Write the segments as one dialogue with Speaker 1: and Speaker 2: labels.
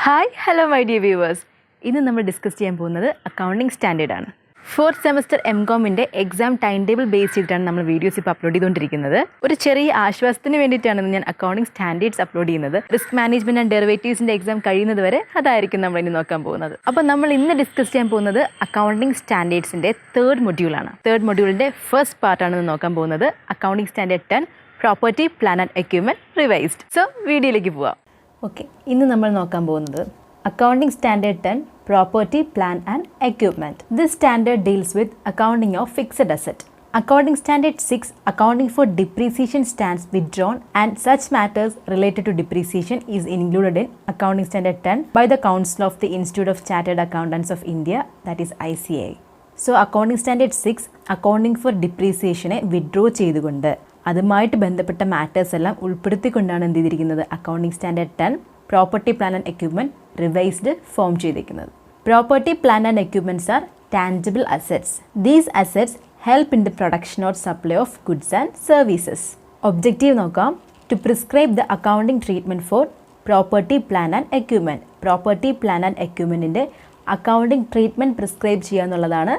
Speaker 1: Hi hello my dear viewers. ഇന്ന് നമ്മൾ discuss ചെയ്യാൻ പോകുന്നത് അക്കൗണ്ടിങ് സ്റ്റാൻഡേർഡാണ്. ഫോർത്ത് സെമസ്റ്റർ എംകോമിൻ്റെ എക്സാം ടൈം ടേബിൾ ബേസ് ചെയ്തിട്ടാണ് നമ്മൾ വീഡിയോസ് ഇപ്പോൾ അപ്ലോഡ് ചെയ്തുകൊണ്ടിരിക്കുന്നത്. ഒരു ചെറിയ ആശ്വാസത്തിന് വേണ്ടിയിട്ടാണ് ഞാൻ അക്കൗണ്ടിങ് സ്റ്റാൻഡേർഡ്സ് അപ്ലോഡ് ചെയ്യുന്നത്. റിസ്ക് മാനേജ്മെൻറ്റ് ആൻഡ് ഡെറിവേറ്റീവ്സിൻ്റെ എക്സാം കഴിയുന്നത് വരെ അതായിരിക്കും നമ്മൾ ഇനി നോക്കാൻ പോകുന്നത്. അപ്പോൾ നമ്മൾ ഇന്ന് ഡിസ്കസ് ചെയ്യാൻ പോകുന്നത് അക്കൗണ്ടിങ് സ്റ്റാൻഡേർഡ്സിൻ്റെ തേർഡ് മൊഡ്യൂളാണ്. തേർഡ് മൊഡ്യൂളിൻ്റെ ഫസ്റ്റ് പാർട്ടാണ് നോക്കാൻ പോകുന്നത്. Accounting standard 10 property plan and equipment revised. So വീഡിയോയിലേക്ക് പോവാം. ഓക്കെ, ഇന്ന് നമ്മൾ നോക്കാൻ പോകുന്നത് accounting standard 10 property plan and equipment. This standard deals with accounting of fixed asset. Accounting Standard 6 Accounting for depreciation stands withdrawn and such matters related to depreciation is included in Accounting Standard 10 by the Council of the Institute of Chartered Accountants of India, that is ICAI. So Accounting Standard 6 Accounting for depreciation withdraw ചെയ്തുകൊണ്ട് അതുമായിട്ട് ബന്ധപ്പെട്ട matters എല്ലാം ഉൾപ്പെടുത്തിക്കൊണ്ടാണ് എന്ത് ചെയ്തിരിക്കുന്നത് accounting standard 10 property plan and equipment revised form ചെയ്തിരിക്കുന്നത്. Property plan and equipments are tangible assets. These assets help in the production or supply of goods and services. Objective നോക്കാം. To prescribe the accounting treatment for property plan and equipment. Property plan and equipmentൻ്റെ accounting treatment prescribe ചെയ്യുക എന്നുള്ളതാണ്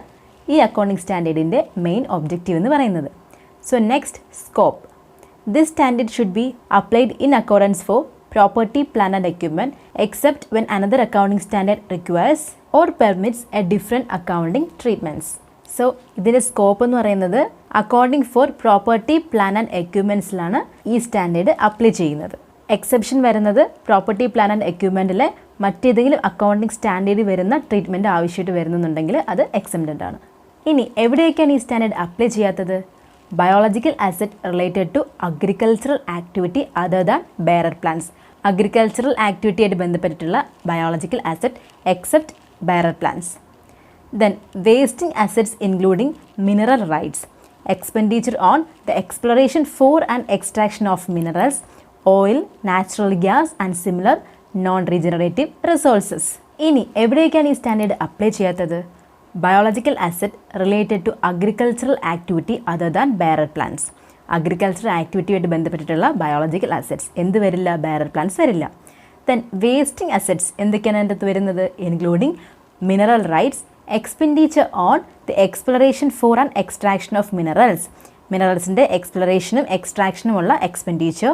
Speaker 1: ഈ accounting സ്റ്റാൻഡേർഡിൻ്റെ main objective എന്ന് പറയുന്നത്. So next, scope. This standard should be applied in accordance for property plan and equipment except when another accounting standard requires or permits a different accounting treatments. So ഇതിൻ്റെ scope എന്ന് പറയുന്നത് accounting for property plan and എക്യുപ്മെൻറ്റ്സിലാണ് ഈ standard apply ചെയ്യുന്നത്. Exception വരുന്നത് property plan and എക്യുപ്മെൻറ്റിലെ മറ്റേതെങ്കിലും accounting സ്റ്റാൻഡേർഡിൽ വരുന്ന ട്രീറ്റ്മെൻറ്റ് ആവശ്യമായിട്ട് വരുന്നുണ്ടെങ്കിൽ അത് എക്സെപ്റ്റഡ് ആണ്. ഇനി എവിടെയൊക്കെയാണ് ഈ സ്റ്റാൻഡേർഡ് അപ്ലൈ ചെയ്യാത്തത്? Biological asset related to agricultural activity other than bearer plants. Agricultural ആക്ടിവിറ്റിയായിട്ട് ബന്ധപ്പെട്ടിട്ടുള്ള biological asset except bearer plants. Then wasting assets including mineral rights, expenditure on the exploration for and extraction of minerals, oil, natural gas and similar non-regenerative resources. ഇനി എവിടേക്കാണ് ഈ standard apply ചെയ്യാത്തത്? Biological asset related to agricultural activity other than bearer plants. Agricultural ആക്ടിവിറ്റിയുമായിട്ട് ബന്ധപ്പെട്ടിട്ടുള്ള biological assets എന്ത് വരില്ല? Bearer plants വരില്ല. Then wasting assets എന്തൊക്കെയാണ് അതിൻ്റെ അകത്ത് വരുന്നത്? Including mineral rights, expenditure on the exploration for and extraction of minerals. മിനറൽസിൻ്റെ എക്സ്പ്ലറേഷനും എക്സ്ട്രാക്ഷനുമുള്ള എക്സ്പെൻഡിച്ചർ.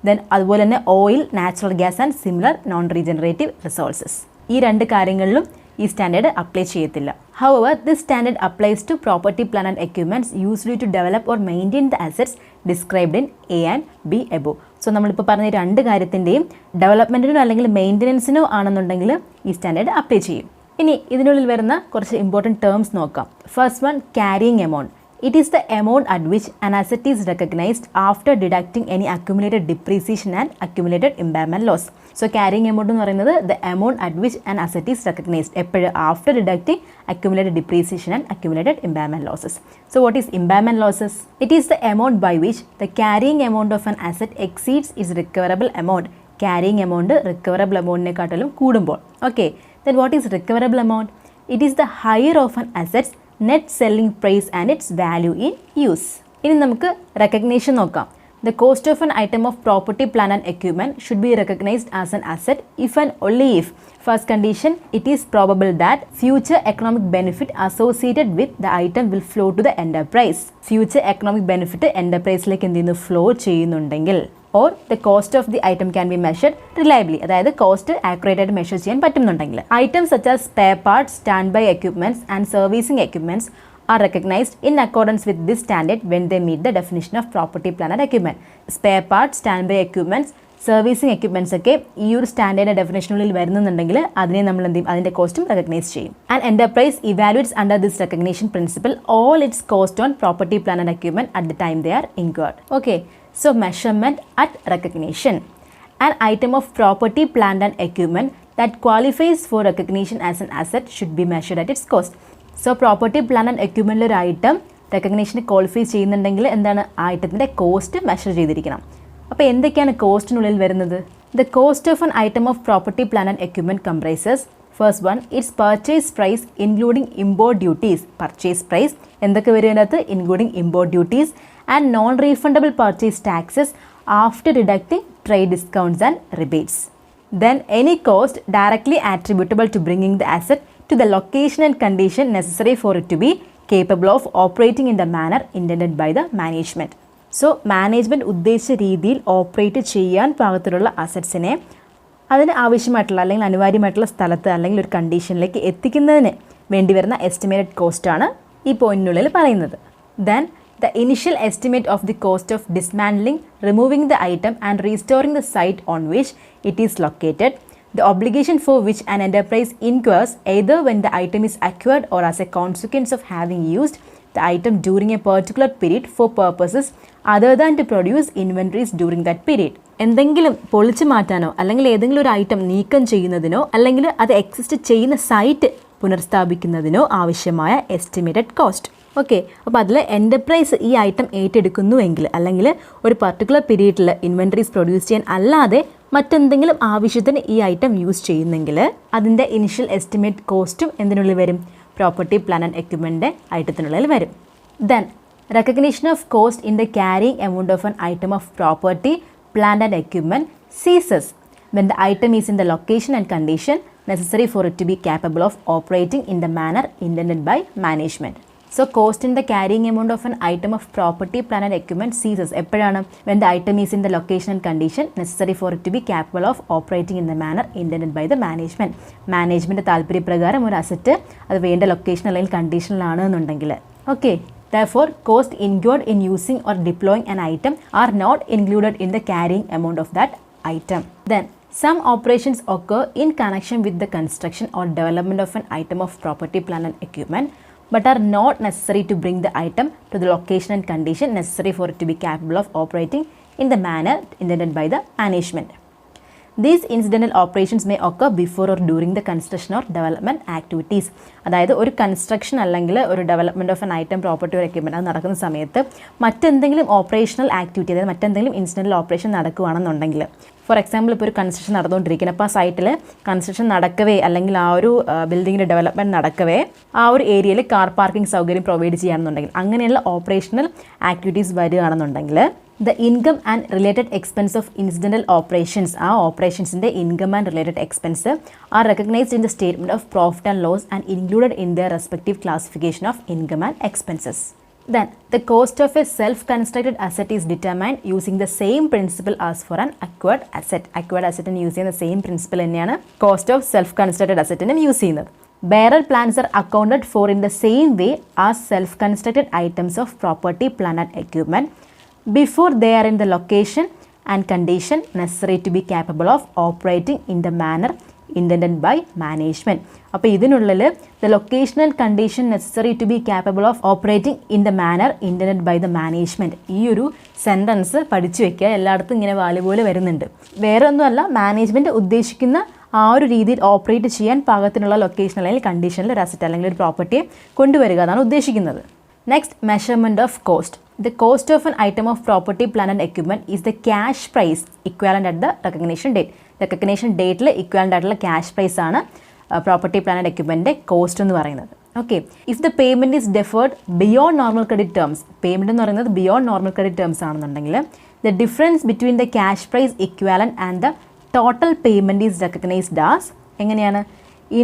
Speaker 1: ദെൻ അതുപോലെ തന്നെ oil, natural gas and similar non regenerative resources. ഈ രണ്ട് കാര്യങ്ങളിലും ഈ സ്റ്റാൻഡേർഡ് അപ്ലൈ ചെയ്യത്തില്ല. However, this standard applies to property plan and equipments usually to develop or maintain the assets described in A and B above. So നമ്മളിപ്പോൾ പറഞ്ഞ രണ്ട് കാര്യത്തിൻ്റെയും ഡെവലപ്മെൻറ്റിനോ അല്ലെങ്കിൽ മെയിൻ്റനൻസിനോ ആണെന്നുണ്ടെങ്കിൽ ഈ സ്റ്റാൻഡേർഡ് അപ്ലൈ ചെയ്യും. ഇനി ഇതിനുള്ളിൽ വരുന്ന കുറച്ച് ഇമ്പോർട്ടൻറ്റ് ടേംസ് നോക്കാം. First one, carrying amount. It is the amount at which an asset is recognised after deducting any accumulated depreciation and accumulated impairment loss. So carrying amount എന്ന് പറയുന്നത് the amount at which an asset is recognised എപ്പോഴും after deducting accumulated depreciation and accumulated impairment losses. So what is impairment losses? It is the amount by which the carrying amount of an asset exceeds is recoverable amount. Carrying amount recoverable എമൗണ്ടിനെക്കാട്ടിലും കൂടുമ്പോൾ. Okay, then what is recoverable amount? It is the higher of an asset's net selling price and its value in use. ഇനി നമുക്ക് recognition നോക്കാം. The cost of an item of property, plant and equipment should be recognized as an asset if and only if, first condition, it is probable that future economic benefit associated with the item will flow to the enterprise. Future economic benefit enterpriseലേക്ക് എന്ത് ചെയ്യുന്നു? Flow ചെയ്യുന്നുണ്ടെങ്കിൽ. Or the cost of the item can be measured reliably. അതായത് cost accurate ആയിട്ട് measure ചെയ്യാൻ പറ്റുന്നുണ്ടെങ്കിൽ. Items such as spare parts, standby equipments and servicing equipments are recognized in accordance with this standard when they meet the definition of property, plant and equipment. Spare parts, standby equipments, servicing equipments ഒക്കെ ഈ ഒരു standard ഡെഫിനേഷനുള്ളിൽ വരുന്നുണ്ടെങ്കിൽ അതിനെ നമ്മൾ എന്ത് ചെയ്യും? അതിൻ്റെ കോസ്റ്റും റെക്കഗ്നൈസ് ചെയ്യും. And enterprise evaluates under this recognition principle all it's cost own property, plan and equipment at the time they are incurred. Okay, so measurement at recognition. An item of property, plant and equipment that qualifies for recognition as an asset should be measured at its cost. So property, plan and എക്യുപ്മെൻറ്റിൽ ഒരു item റെക്കഗ്നേഷന് qualify ചെയ്യുന്നുണ്ടെങ്കിൽ എന്താണ്? ആ ഐറ്റത്തിൻ്റെ cost measure ചെയ്തിരിക്കണം. അപ്പോൾ എന്തൊക്കെയാണ് കോസ്റ്റിനുള്ളിൽ വരുന്നത്? The cost of an item of property, plan and equipment comprises first one, its purchase price including import duties. Purchase price എന്തൊക്കെ വരും അതിനകത്ത്? Including import duties and non refundable purchase taxes after deducting trade discounts and rebates. Then any cost directly attributable to bringing the asset to the location and condition necessary for it to be capable of operating in the manner intended by the management. So management ഉദ്ദേശിച്ച രീതിയിൽ operate ചെയ്യാൻ പാകത്തിലുള്ള അസറ്റ്സിനെ അതിന് ആവശ്യമായിട്ടുള്ള അല്ലെങ്കിൽ അനിവാര്യമായിട്ടുള്ള സ്ഥലത്ത് അല്ലെങ്കിൽ ഒരു കണ്ടീഷനിലേക്ക് എത്തിക്കുന്നതിന് വേണ്ടി വരുന്ന എസ്റ്റിമേറ്റഡ് കോസ്റ്റാണ് ഈ പോയിന്റിനുള്ളിൽ പറയുന്നത്. Then the initial estimate of the cost of dismantling, removing the item and restoring the site on which it is located, the obligation for which an enterprise incurs either when the item is acquired or as a consequence of having used the item during a particular period for purposes other than to produce inventories during that period. എന്തെങ്കിലും പൊളിച്ചു മാറ്റാനോ അല്ലെങ്കിൽ ഏതെങ്കിലും ഒരു item നീക്കം ചെയ്യുന്നതിനോ അല്ലെങ്കിൽ അത് exist ചെയ്യുന്ന സൈറ്റ് പുനഃസ്ഥാപിക്കുന്നതിനോ ആവശ്യമായ എസ്റ്റിമേറ്റഡ് കോസ്റ്റ്. ഓക്കെ, അപ്പോൾ അതിൽ എൻ്റർപ്രൈസ് ഈ ഐറ്റം ഏറ്റെടുക്കുന്നുവെങ്കിൽ അല്ലെങ്കിൽ ഒരു പർട്ടിക്കുലർ പീരീഡിൽ ഇൻവെൻറ്ററീസ് പ്രൊഡ്യൂസ് ചെയ്യാൻ അല്ലാതെ മറ്റെന്തെങ്കിലും ആവശ്യത്തിന് ഈ ഐറ്റം യൂസ് ചെയ്യുന്നെങ്കിൽ അതിൻ്റെ ഇനിഷ്യൽ എസ്റ്റിമേറ്റ് കോസ്റ്റും എന്തിനുള്ളിൽ വരും? പ്രോപ്പർട്ടി പ്ലാൻ ആൻഡ് എക്യുപ്മെൻറ്റിൻ്റെ ഐറ്റത്തിനുള്ളിൽ വരും. Then recognition of cost in the carrying amount of an item of property, plant and equipment ceases when the item is in the location and condition necessary for it to be capable of operating in the manner intended by management. So cost in the carrying amount of an item of property, plant and equipment ceases എപ്പോഴാണ്? when the item is in the location and condition necessary for it to be capable of operating in the manner intended by the management. Management താല്പര്യപ്രകാരം ഒരു asset അത് വേണ്ട location അല്ലെങ്കിൽ കണ്ടീഷനിലാണ് എന്നുണ്ടെങ്കിൽ. Okay, therefore cost incurred in using or deploying an item are not included in the carrying amount of that item. Then some operations occur in connection with the construction or development of an item of property, plant and equipment, but are not necessary to bring the item to the location and condition necessary for it to be capable of operating in the manner intended by the management. These incidental operations may occur before or during the construction or development activities. അതായത് ഒരു construction അല്ലെങ്കിൽ ഒരു development of N item property ഒരു equipment അത് നടക്കുന്ന സമയത്ത് മറ്റെന്തെങ്കിലും operational activity അതായത് മറ്റെന്തെങ്കിലും ഇൻസിഡൻ്റൽ ഓപ്പറേഷൻ നടക്കുകയാണെന്നുണ്ടെങ്കിൽ, ഫോർ എക്സാമ്പിൾ ഇപ്പോൾ ഒരു കൺസ്ട്രക്ഷൻ നടന്നുകൊണ്ടിരിക്കുന്നത്, അപ്പോൾ ആ സൈറ്റിൽ കൺസ്ട്രക്ഷൻ നടക്കവേ അല്ലെങ്കിൽ ആ ഒരു ബിൽഡിങ്ങിൻ്റെ ഡെവലപ്മെൻറ്റ് നടക്കവേ ആ ഒരു ഏരിയയിൽ കാർ പാർക്കിംഗ് സൗകര്യം പ്രൊവൈഡ് ചെയ്യുകയാണെന്നുണ്ടെങ്കിൽ അങ്ങനെയുള്ള ഓപ്പറേഷണൽ ആക്ടിവിറ്റീസ് വരികയാണെന്നുണ്ടെങ്കിൽ the income and related expense of incidental operations, ആ ഓപ്പറേഷൻസിൻ്റെ income and related expense are recognised in the statement of profit and loss and included in the respective classification of income and expenses. Then the cost of a self-constructed asset is determined using the same principle as for an acquired asset. Acquired asset use ചെയ്യുന്ന same principle തന്നെയാണ് cost of self constructed അസറ്റിനും use ചെയ്യുന്നത്. Bearer plans are accounted for in the same way as self-constructed items of property, plant and equipment before they are in the location and condition necessary to be capable of operating in the manner intended by management. അപ്പോൾ ഇതിനുള്ളിൽ the location and condition necessary to be capable of operating in the manner intended by the management, ഈ ഒരു sentence പഠിച്ചു വെക്കുക. എല്ലായിടത്തും ഇങ്ങനെ വാല് പോലെ വരുന്നുണ്ട്. വേറെ ഒന്നുമല്ല, മാനേജ്മെൻറ്റ് ഉദ്ദേശിക്കുന്ന ആ ഒരു രീതിയിൽ ഓപ്പറേറ്റ് ചെയ്യാൻ പാകത്തിനുള്ള ലൊക്കേഷൻ അല്ലെങ്കിൽ കണ്ടീഷനിൽ ഒരു അസറ്റ് അല്ലെങ്കിൽ ഒരു പ്രോപ്പർട്ടിയെ കൊണ്ടുവരിക എന്നാണ് ഉദ്ദേശിക്കുന്നത്. Next, measurement of cost. The cost of an item of property, plant and equipment is the cash price equivalent at the recognition date. Recognition dateൽ equivalent ആയിട്ടുള്ള ക്യാഷ് പ്രൈസ് ആണ് പ്രോപ്പർട്ടി, പ്ലാൻ ആൻഡ് എക്യുപ്മെൻറ്റിൻ്റെ കോസ്റ്റ് എന്ന് പറയുന്നത്. Okay, if the payment is deferred beyond normal credit terms, payment എന്ന് പറയുന്നത് beyond normal credit terms ആണെന്നുണ്ടെങ്കിൽ the difference between the cash price equivalent and the total payment is recognised as എങ്ങനെയാണ്?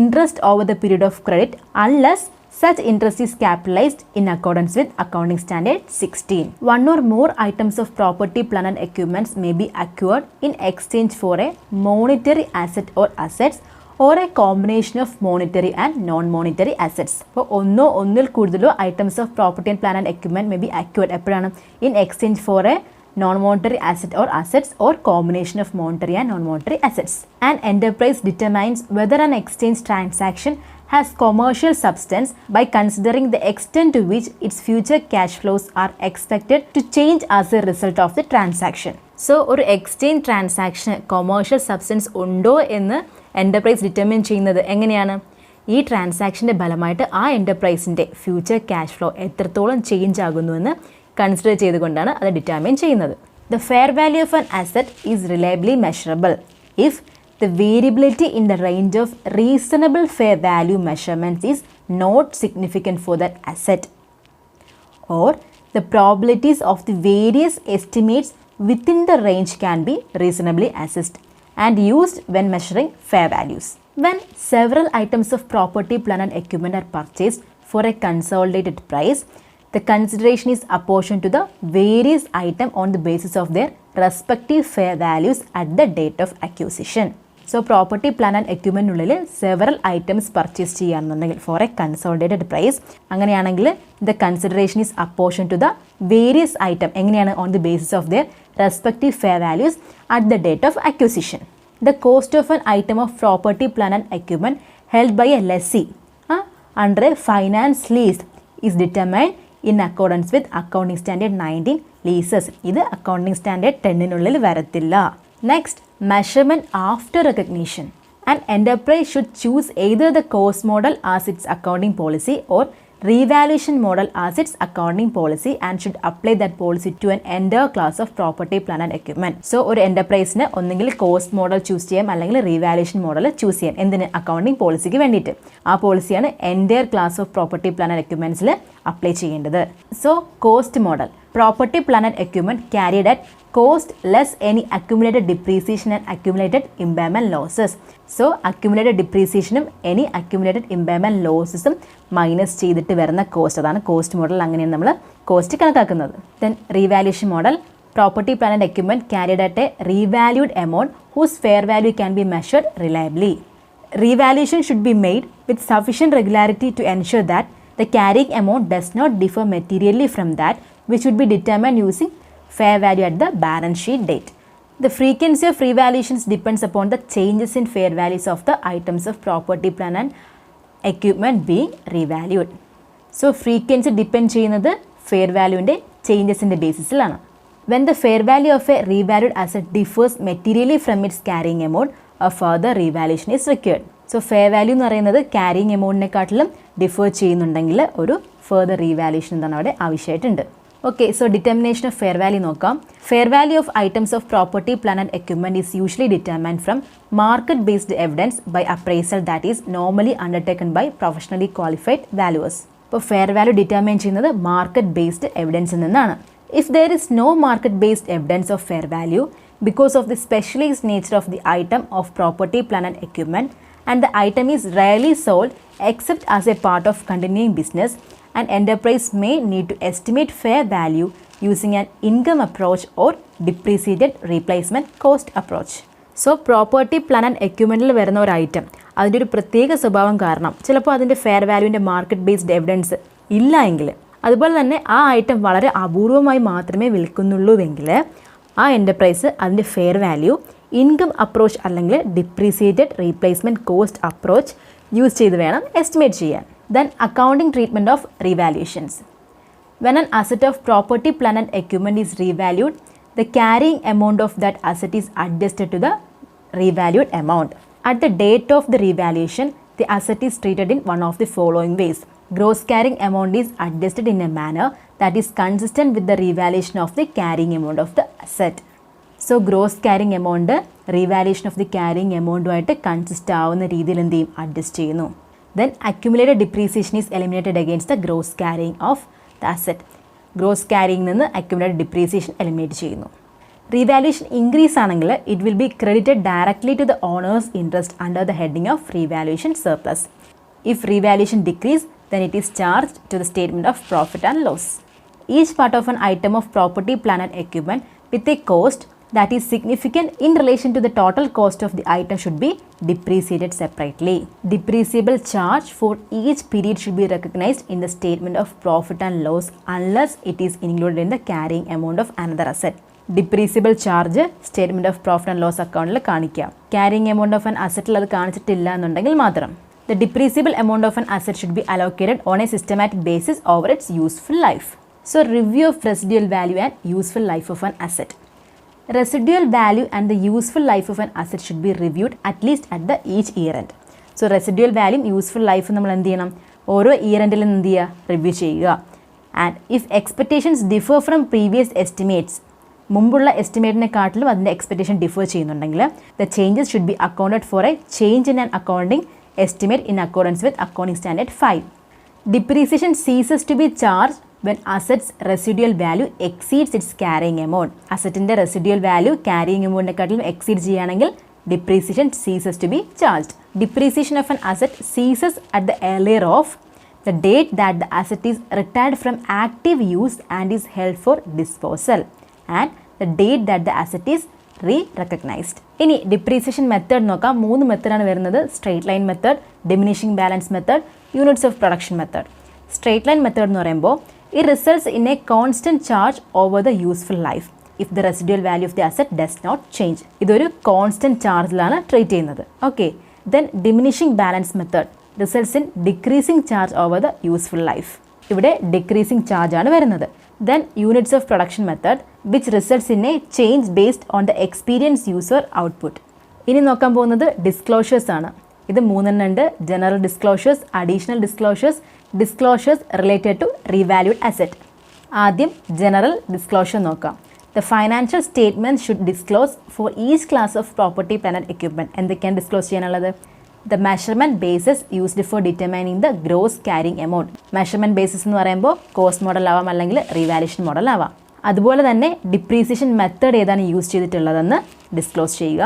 Speaker 1: Interest over the period of credit unless such interest is capitalized in accordance with accounting standard 16. One or more items of property, plant and equipments may be acquired in exchange for a monetary asset or assets or a combination of monetary and non-monetary assets. അപ്പോൾ ഒന്നോ ഒന്നിൽ കൂടുതലോ items of property and plant and equipment may be acquired എപ്പോഴാണ്? in exchange for a non-monetary asset or assets or combination of monetary and non-monetary assets. An enterprise determines whether an exchange transaction has commercial substance by considering the extent to which its future cash flows are expected to change as a result of the transaction. So ഒരു exchange transaction commercial substance ഉണ്ടോ എന്ന് enterprise determine ചെയ്യുന്നത് എങ്ങനെയാണ്? ഈ ട്രാൻസാക്ഷൻ്റെ ഫലമായിട്ട് ആ എൻ്റർപ്രൈസിൻ്റെ future cash flow എത്രത്തോളം change ആകുന്നുവെന്ന് consider ചെയ്തുകൊണ്ടാണ് അത് ഡിറ്റർമിൻ ചെയ്യുന്നത്. The fair value of an asset is reliably measurable if the variability in the range of reasonable fair value measurements is not significant for that asset, or the probabilities of the various estimates within the range can be reasonably assessed, and used when measuring fair values. When several items of property, plant and equipment are purchased for a consolidated price, the consideration is apportioned to the various items on the basis of their respective fair values at the date of acquisition. So property, plant and equipment ഉള്ളിൽ several items purchase ചെയ്യാന്നുണ്ടെങ്കിൽ for a consolidated price, അങ്ങനെയാണെങ്കിൽ the consideration is apportioned to the various item എങ്ങനെയാണ് on the basis of their respective fair values at the date of acquisition. The cost of an item of property, plant and equipment held by a lessee under a finance lease is determined in accordance with accounting standard 19 leases. ഇത് accounting standard 10-നുള്ളിൽ വരത്തില്ല. Next, measurement after recognition. An enterprise should choose either the cost model as its accounting policy or revaluation model as its accounting policy and should apply that policy to an entire class of property, plant and equipment. So ഒരു enterpriseന് ഒന്നെങ്കിൽ cost model choose ചെയ്യാം അല്ലെങ്കിൽ revaluation model choose ചെയ്യാം. എന്തിന്? Accounting പോളിസിക്ക് വേണ്ടിയിട്ട്. ആ പോളിസിയാണ് entire class of property, plant and എക്യുപ്മെൻറ്റ്സിൽ അപ്ലൈ ചെയ്യേണ്ടത്. So cost model, property, plant and equipment carried at cost less any accumulated depreciation and accumulated impairment losses. So accumulated depreciationും any accumulated impairment lossesും minus ചെയ്തിട്ട് വരുന്ന cost, അതാണ് cost model. അങ്ങനെയാണ് നമ്മൾ cost കണക്കാക്കുന്നത്. Then revaluation model, property, plant and equipment carried at a revalued amount whose fair value can be measured reliably. Revaluation should be made with sufficient regularity to ensure that the carrying amount does not differ materially from that which would be determined using fair value at the balance sheet date. The frequency of revaluations depends upon the changes in fair values of the items of property, plant and equipment being revalued. So frequency depend ചെയ്യുന്നത് fair valueന്റെ ചേഞ്ചസിൻ്റെ ബേസിസിലാണ്. When the fair value of a revalued asset differs materially from its carrying amount, a further revaluation is required. So fair value എന്ന് പറയുന്നത് carrying amountനെക്കാട്ടിലും differ ചെയ്യുന്നുണ്ടെങ്കിൽ ഒരു further revaluation എന്താണ് അവിടെ ആവശ്യമായിട്ടുണ്ട്. Okay, so determination of fair value നോക്കാം. Fair value of items of property, plant and equipment is usually determined from market-based evidence by appraisal that is normally undertaken by professionally qualified valuers. ഇപ്പോൾ fair value determine ചെയ്യുന്നത് market-based evidence നിന്നാണ്. If there is no market-based evidence of fair value because of the specialized nature of the item of property, plant and equipment and the item is rarely sold except as a part of continuing business, an enterprise may need to estimate fair value using an income approach or depreciated replacement cost approach. So property, plant and equipmentൽ വരുന്ന ഒരു item അതിൻ്റെ ഒരു പ്രത്യേക സ്വഭാവം കാരണം ചിലപ്പോൾ അതിൻ്റെ fair വാല്യൂവിൻ്റെ market based evidence ഇല്ല എങ്കിൽ, അതുപോലെ തന്നെ ആ ഐറ്റം വളരെ അപൂർവമായി മാത്രമേ വിൽക്കുന്നുള്ളൂവെങ്കിൽ ആ എൻ്റർപ്രൈസ് അതിൻ്റെ ഫെയർ വാല്യൂ ഇൻകം അപ്രോച്ച് അല്ലെങ്കിൽ depreciated replacement cost approach use ചെയ്ത് വേണം എസ്റ്റിമേറ്റ് ചെയ്യാൻ. Then accounting treatment of revaluations. When an asset of property, plant and equipment is revalued, the carrying amount of that asset is adjusted to the revalued amount. At the date of the revaluation, the asset is treated in one of the following ways. Gross carrying amount is adjusted in a manner that is consistent with the revaluation of the carrying amount of the asset. So gross carrying amount revaluation of the carrying amount ആയിട്ട് consist ആവുന്ന രീതിയിൽ എന്ത് ചെയ്യും? Adjust ചെയ്യുന്നു. Then accumulated depreciation is eliminated against the gross carrying of the asset. Gross carrying നിന്ന് accumulated depreciation eliminate ചെയ്യുന്നു. Revaluation increase ആണെങ്കിൽ it will be credited directly to the owner's interest under the heading of revaluation surplus. If revaluation decrease, then it is charged to the statement of profit and loss. Each part of an item of property, plant and equipment with a cost that is significant in relation to the total cost of the item should be depreciated separately. Depreciable charge for each period should be recognized in the statement of profit and loss unless it is included in the carrying amount of another asset. Depreciable charge statement of profit and loss account ൽ കാണിക്കുക. Carrying amount of an asset അത് കാണിച്ചിട്ടില്ല എന്നുണ്ടെങ്കിൽ മാത്രം. The depreciable amount of an asset should be allocated on a systematic basis over its useful life. So review of residual value and useful life of an asset. Residual value and the useful life of an asset should be reviewed at least at the each year end. So residual value, useful life നമ്മൾ എന്ത് ചെയ്യണം? ഓരോ year എൻഡിൽ എന്ത് ചെയ്യുക? Review ചെയ്യുക. And if expectations differ from previous estimates, മുമ്പുള്ള എസ്റ്റിമേറ്റിനെക്കാട്ടിലും അതിൻ്റെ എക്സ്പെക്റ്റേഷൻ ഡിഫർ ചെയ്യുന്നുണ്ടെങ്കിൽ the changes should be accounted for A change in an accounting estimate in accordance with accounting standard 5. Depreciation ceases to be charged when assets residual value exceeds its carrying amount. Assetന്റെ residual value carrying amountനെക്കാട്ടിലും exceed ചെയ്യുകയാണെങ്കിൽ depreciation ceases to be charged. Depreciation of an asset ceases at the earlier of the date that the asset is retired from active use and is held for disposal, and the date that the asset is re-recognized. ഇനി depreciation method നോക്കാം. 3 മെത്തേഡാണ് വരുന്നത്. Straight line method, diminishing balance method, units of production method. Straight line method എന്ന് പറയുമ്പോൾ it results in a constant charge over the useful life if the residual value of the asset does not change. ഇതൊരു constant ചാർജിലാണ് treat ചെയ്യുന്നത്. Okay, then diminishing balance method results in decreasing charge over the useful life. ഇവിടെ decreasing charge ആണ് വരുന്നത്. Then units of production method which results in a change based on the experience user output. ഇനി നോക്കാൻ പോകുന്നത് disclosures ആണ്. ഇത് 3 ഉണ്ട്. General disclosures, additional disclosures, disclosures related to revalued asset. ആദ്യം ജനറൽ ഡിസ്ക്ലോഷർ നോക്കാം. The financial statement should disclose for each class of property, plant and equipment. എന്തൊക്കെയാണ് disclose ചെയ്യാനുള്ളത്? The measurement bases used for determining the gross carrying amount. Measurement bases എന്ന് പറയുമ്പോൾ cost model ആവാം, അല്ലെങ്കിൽ revaluation model ആവാം. അതുപോലെ തന്നെ ഡിപ്രീസിയേഷൻ മെത്തേഡ് ഏതാണ് യൂസ് ചെയ്തിട്ടുള്ളതെന്ന് ഡിസ്ക്ലോസ് ചെയ്യുക.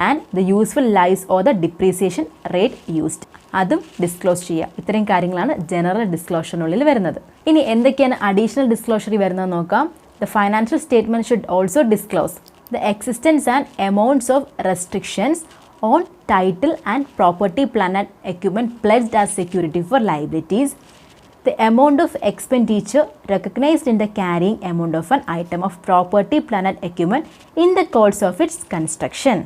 Speaker 1: And the useful life or the depreciation rate used, അതും ഡിസ്ക്ലോസ് ചെയ്യുക. ഇത്രയും കാര്യങ്ങളാണ് ജനറൽ ഡിസ്ക്ലോഷറിനുള്ളിൽ വരുന്നത്. ഇനി എന്തൊക്കെയാണ് അഡീഷണൽ ഡിസ്ക്ലോഷറിൽ വരുന്നത് നോക്കാം. The financial statement should also disclose the existence and amounts of restrictions on title and property, plant and equipment pledged as security for liabilities, the amount of expenditure recognized in the carrying amount of an item of property, plant and equipment in the course of its construction.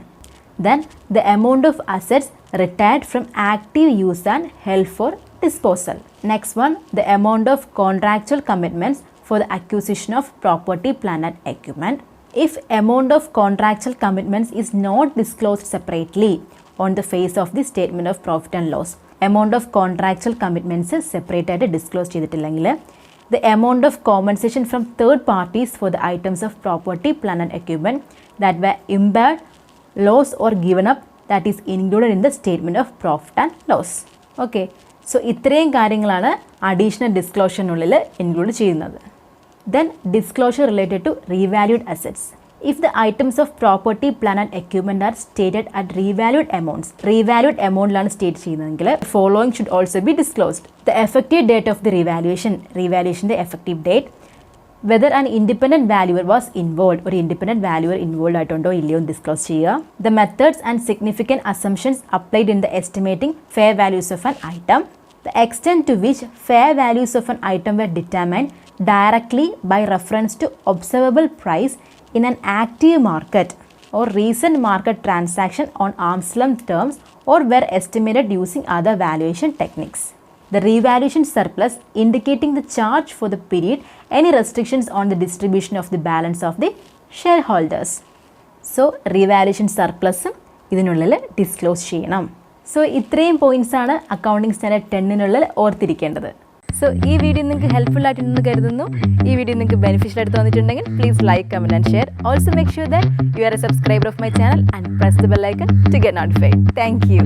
Speaker 1: Then the amount of assets retired from active use and held for disposal. Next one, the amount of contractual commitments for the acquisition of property, plant and equipment. If amount of contractual commitments is not disclosed separately on the face of the statement of profit and loss, amount of contractual commitments separate ആയിട്ട് disclose ചെയ്തിട്ടില്ലെങ്കിൽ the amount of compensation from third parties for the items of property, plant and equipment that were impaired, lost or given up that is included in the statement of profit and loss. Okay, so ഇത്രയും കാര്യങ്ങളാണ് additional ഡിസ്ക്ലോഷറിനുള്ളിൽ include ചെയ്യുന്നത്. Then disclosure related to revalued assets. If the items of property, plant and equipment are stated at revalued amounts, revalued amount ലാണ് state ചെയ്യുന്നതെങ്കിൽ following should also be disclosed. The effective date of the revaluation, revaluationൻ്റെ effective date, whether an independent valuer was involved, ഒരു independent valuer involved ആയിട്ടുണ്ടോ ഇല്ലയോ എന്ന് disclose ചെയ്യുക. The methods and significant assumptions applied in the estimating fair values of an item, the extent to which fair values of an item were determined directly by reference to observable price in an active market or recent market transaction on arm's length terms or were estimated using other valuation techniques. The revaluation surplus indicating the charge for the period, any restrictions on the distribution of the balance of the shareholders. So revaluation surplus ഇതിനുള്ളിൽ disclose ചെയ്യണം. So ഇത്രയും points ആണ് accounting standard 10 ഓർത്തിരിക്കേണ്ടത്. So ഈ video നിങ്ങൾക്ക് helpful ആയിട്ടുണ്ടെന്ന് കരുതുന്നു. ഈ വീഡിയോ നിങ്ങൾക്ക് ബെനിഫിഷ്യൽ ആയിട്ട് തോന്നിയിട്ടുണ്ടെങ്കിൽ please like, comment and share. Also make sure that you are a subscriber of my channel and press the bell icon to get notified. Thank U.